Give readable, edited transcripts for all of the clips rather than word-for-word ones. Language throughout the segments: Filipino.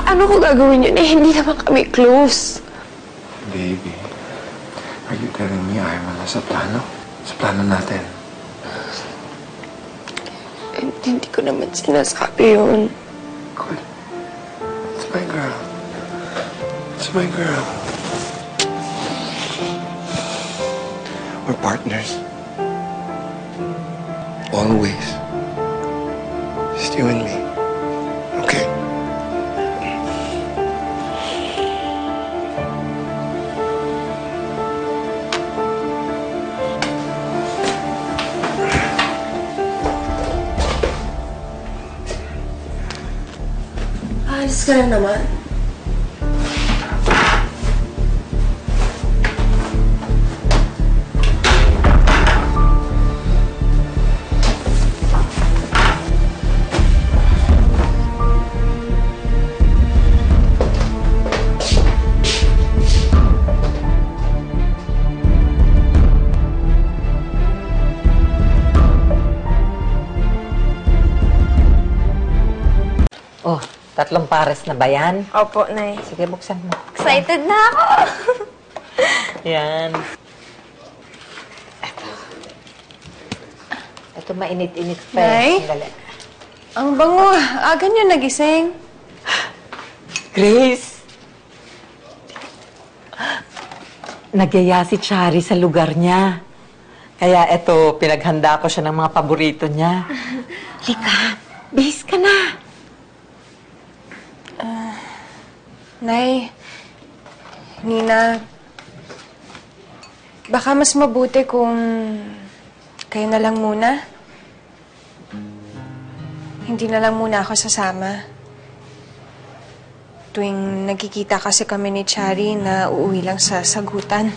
Paano ko gagawin yun? Eh, hindi naman kami close. Baby, are you telling me ayaw mo na sa plano? Sa plano natin? Hindi ko naman sinasabi yun. Good. It's my girl. It's my girl. We're partners. Always. Just you and me. Okay? Alis ka na naman. Oh, 3 pares na ba yan? Opo, Nay. Sige, buksan mo. Excited na ako! Yan. Ito mainit-init pa. Nay? Sandali. Ang bango. Aga niyo nagising. Grace! Nagyaya si Chari sa lugar niya. Kaya ito, pinaghanda ko siya ng mga paborito niya. Lika, bihis ka na. Nay, Nina, baka mas mabuti kung kayo na lang muna. Hindi na lang muna ako sasama. Tuwing nagkikita kasi kami ni Chari na uuwi lang sa sagutan.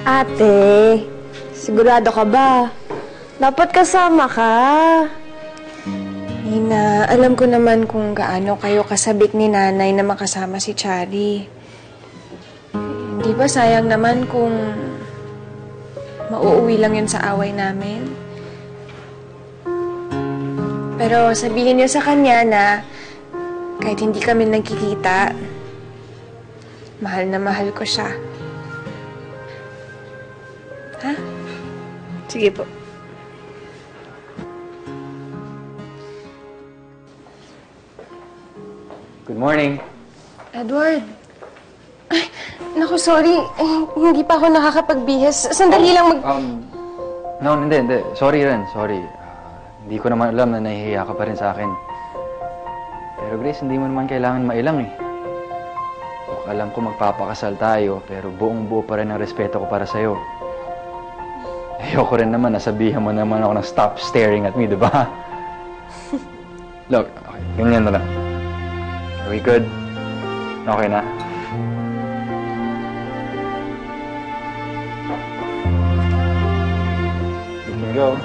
Ate, sigurado ka ba? Dapat kasama ka. Nina, alam ko naman kung gaano kayo kasabik ni Nanay na makasama si Chari. Di ba sayang naman kung mauuwi lang yun sa away namin? Pero sabihin niyo sa kanya na kahit hindi kami nagkikita, mahal na mahal ko siya. Ha? Sige po. Good morning. Edward. Ay, naku, sorry. Hindi pa ako nakakapagbihis. Sandali lang No, hindi. Sorry rin, sorry. Hindi ko naman alam na nahihiya ka pa rin sa akin. Pero Grace, hindi mo naman kailangan mailang eh. Alam ko magpapakasal tayo, pero buong-buo pa rin ang respeto ko para sa'yo. Ayoko rin naman, nasabihan mo naman ako ng stop staring at me, di ba? Look, okay, ganyan na lang. Are we good? Okay na? You can go.